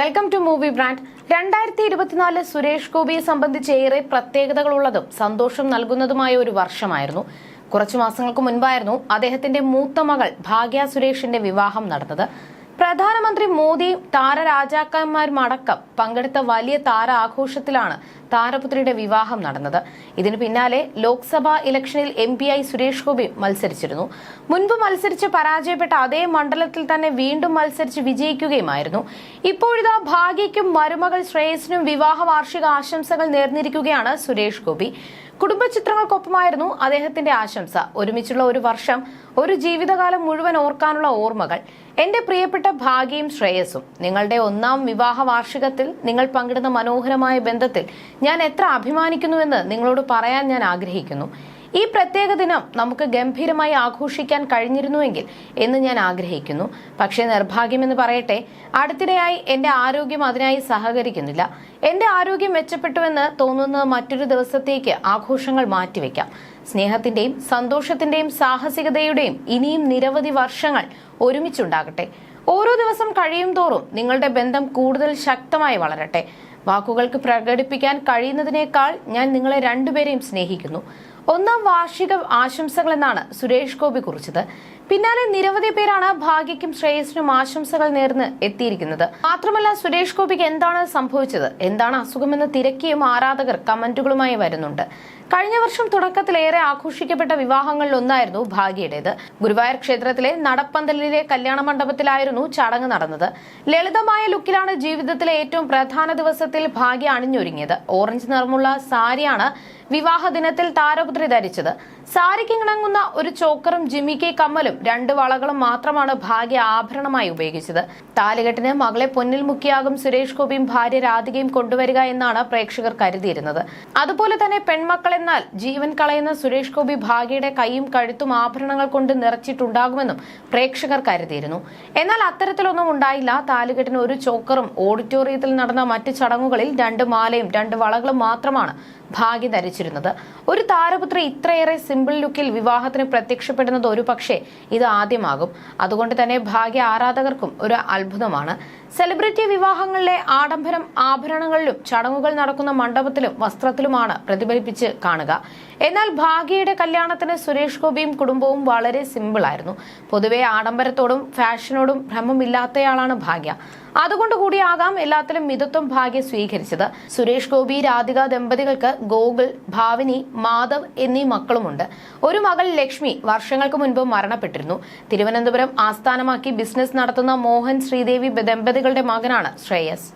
Welcome to movie brand. 2024 Suresh ഗോപിയെ സംബന്ധിച്ച് ഏറെ പ്രത്യേകതകളുള്ളതും സന്തോഷം നൽകുന്നതുമായ ഒരു വർഷമായിരുന്നു. കുറച്ചു മാസങ്ങൾക്ക് മുൻപായിരുന്നു അദ്ദേഹത്തിന്റെ മൂത്ത മകൾ ഭാഗ്യ സുരേഷിന്റെ വിവാഹം നടന്നത്. പ്രധാനമന്ത്രി മോദിയും താരരാജാക്കന്മാരും അടക്കം പങ്കെടുത്ത വലിയ താര ആഘോഷത്തിലാണ് താരപുത്രിയുടെ വിവാഹം നടന്നത്. ഇതിനു പിന്നാലെ ലോക്സഭാ ഇലക്ഷനിൽ MP-ആയി സുരേഷ് ഗോപി മത്സരിച്ചിരുന്നു. മുൻപ് മത്സരിച്ച് പരാജയപ്പെട്ട അതേ മണ്ഡലത്തിൽ തന്നെ വീണ്ടും മത്സരിച്ച് വിജയിക്കുകയുമായിരുന്നു. ഇപ്പോഴിതാ ഭാഗ്യയ്ക്കും മരുമകൾ ശ്രേയസിനും വിവാഹ വാർഷിക ആശംസകൾ നേർന്നിരിക്കുകയാണ് സുരേഷ് ഗോപി. കുടുംബചിത്രങ്ങൾക്കൊപ്പമായിരുന്നു അദ്ദേഹത്തിന്റെ ആശംസ. ഒരുമിച്ചുള്ള ഒരു വർഷം, ഒരു ജീവിതകാലം മുഴുവൻ ഓർക്കാനുള്ള ഓർമ്മകൾ. എന്റെ പ്രിയപ്പെട്ട ഭാഗ്യയും ശ്രേയസും, നിങ്ങളുടെ 1ാം വിവാഹ വാർഷികത്തിൽ നിങ്ങൾ പങ്കിടുന്ന മനോഹരമായ ബന്ധത്തിൽ ഞാൻ എത്ര അഭിമാനിക്കുന്നുവെന്ന് നിങ്ങളോട് പറയാൻ ഞാൻ ആഗ്രഹിക്കുന്നു. ഈ പ്രത്യേക ദിനം നമുക്ക് ഗംഭീരമായി ആഘോഷിക്കാൻ കഴിഞ്ഞിരുന്നുവെങ്കിൽ എന്ന് ഞാൻ ആഗ്രഹിക്കുന്നു. പക്ഷേ നിർഭാഗ്യമെന്ന് പറയട്ടെ, അടുത്തിടെയായി എന്റെ ആരോഗ്യം അതിനായി സഹകരിക്കുന്നില്ല. എന്റെ ആരോഗ്യം മെച്ചപ്പെട്ടുവെന്ന് തോന്നുന്ന മറ്റൊരു ദിവസത്തേക്ക് ആഘോഷങ്ങൾ മാറ്റിവെക്കാം. സ്നേഹത്തിന്റെയും സന്തോഷത്തിന്റെയും സാഹസികതയുടെയും ഇനിയും നിരവധി വർഷങ്ങൾ ഒരുമിച്ചുണ്ടാകട്ടെ. ഓരോ ദിവസം കഴിയും തോറും നിങ്ങളുടെ ബന്ധം കൂടുതൽ ശക്തമായി വളരട്ടെ. വാക്കുകൾക്ക് പ്രകടിപ്പിക്കാൻ കഴിയുന്നതിനേക്കാൾ ഞാൻ നിങ്ങളെ രണ്ടുപേരെയും സ്നേഹിക്കുന്നു. 1ാം വാർഷിക ആശംസകൾ എന്നാണ് സുരേഷ് ഗോപി കുറിച്ചത്. പിന്നാലെ നിരവധി പേരാണ് ഭാഗ്യയ്ക്കും ശ്രേയസിനും ആശംസകൾ നേർന്ന് എത്തിയിരിക്കുന്നത്. മാത്രമല്ല, സുരേഷ് ഗോപിക്ക് എന്താണ് സംഭവിച്ചത്, എന്താണ് അസുഖമെന്ന് തിരക്കിയും ആരാധകർ കമന്റുകളുമായി വരുന്നുണ്ട്. കഴിഞ്ഞ വർഷം തുടക്കത്തിലേറെ ആഘോഷിക്കപ്പെട്ട വിവാഹങ്ങളിൽ ഒന്നായിരുന്നു ഭാഗ്യയുടേത്. ഗുരുവായൂർ ക്ഷേത്രത്തിലെ നടപ്പന്തലിലെ കല്യാണ മണ്ഡപത്തിലായിരുന്നു ചടങ്ങ് നടന്നത്. ലളിതമായ ലുക്കിലാണ് ജീവിതത്തിലെ ഏറ്റവും പ്രധാന ദിവസത്തിൽ ഭാഗ്യ അണിഞ്ഞൊരുങ്ങിയത്. ഓറഞ്ച് നിറമുള്ള സാരിയാണ് വിവാഹ ദിനത്തിൽ താരപുത്രി ധരിച്ചത്. സാരിക്ക് ഇണങ്ങുന്ന ഒരു ചോക്കറും ജിമിക്കി കമ്മലും 2 വളകളും മാത്രമാണ് ഭാഗ്യ ആഭരണമായി ഉപയോഗിച്ചത്. താലികെട്ടിന് മകളെ പൊന്നിൽ മുക്കിയാകും സുരേഷ് ഗോപിയും ഭാര്യ രാധികയും കൊണ്ടുവരിക എന്നാണ് പ്രേക്ഷകർ കരുതിയിരുന്നത്. അതുപോലെ തന്നെ പെൺമക്കളെന്നാൽ ജീവൻ കളയുന്ന സുരേഷ് ഗോപി ഭാഗ്യയുടെ കൈയും കഴുത്തും ആഭരണങ്ങൾ കൊണ്ട് നിറച്ചിട്ടുണ്ടാകുമെന്നും പ്രേക്ഷകർ കരുതിയിരുന്നു. എന്നാൽ അത്തരത്തിലൊന്നും ഉണ്ടായില്ല. താലികെട്ടിന് ഒരു ചോക്കറും ഓഡിറ്റോറിയത്തിൽ നടന്ന മറ്റ് ചടങ്ങുകളിൽ 2 മാലയും 2 വളകളും മാത്രമാണ് ഭാഗ്യ ധരിച്ചിരുന്നത്. ഒരു താരപുത്രി ഇത്രയേറെ സിമ്പിൾ ലുക്കിൽ വിവാഹത്തിന് പ്രത്യക്ഷപ്പെടുന്നത് ഒരു പക്ഷേ ഇത് ആദ്യമാകും. അതുകൊണ്ട് തന്നെ ഭാഗ്യ ആരാധകർക്കും ഒരു അത്ഭുതമാണ്. സെലിബ്രിറ്റി വിവാഹങ്ങളിലെ ആഡംബരം ആഭരണങ്ങളിലും ചടങ്ങുകൾ നടക്കുന്ന മണ്ഡപത്തിലും വസ്ത്രത്തിലുമാണ് പ്രതിഫലിപ്പിച്ച് കാണുക. എന്നാൽ ഭാഗ്യയുടെ കല്യാണത്തിന് സുരേഷ് ഗോപിയും കുടുംബവും വളരെ സിമ്പിൾ ആയിരുന്നു. പൊതുവെ ആഡംബരത്തോടും ഫാഷനോടും ഭ്രമമില്ലാത്തയാളാണ് ഭാഗ്യ. അതുകൊണ്ട് കൂടിയാകാം എല്ലാത്തിലും മിതത്വം ഭാഗ്യ സ്വീകരിച്ചത്. സുരേഷ് ഗോപി രാധിക ദമ്പതികൾക്ക് ഗോകുൽ, ഭാവിനി, മാധവ് എന്നീ മക്കളുമുണ്ട്. ഒരു മകൾ ലക്ഷ്മി വർഷങ്ങൾക്ക് മുൻപ് മരണപ്പെട്ടിരുന്നു. തിരുവനന്തപുരം ആസ്ഥാനമാക്കി ബിസിനസ് നടത്തുന്ന മോഹൻ ശ്രീദേവി ദമ്പതികളുടെ മകനാണ് ശ്രേയസ്.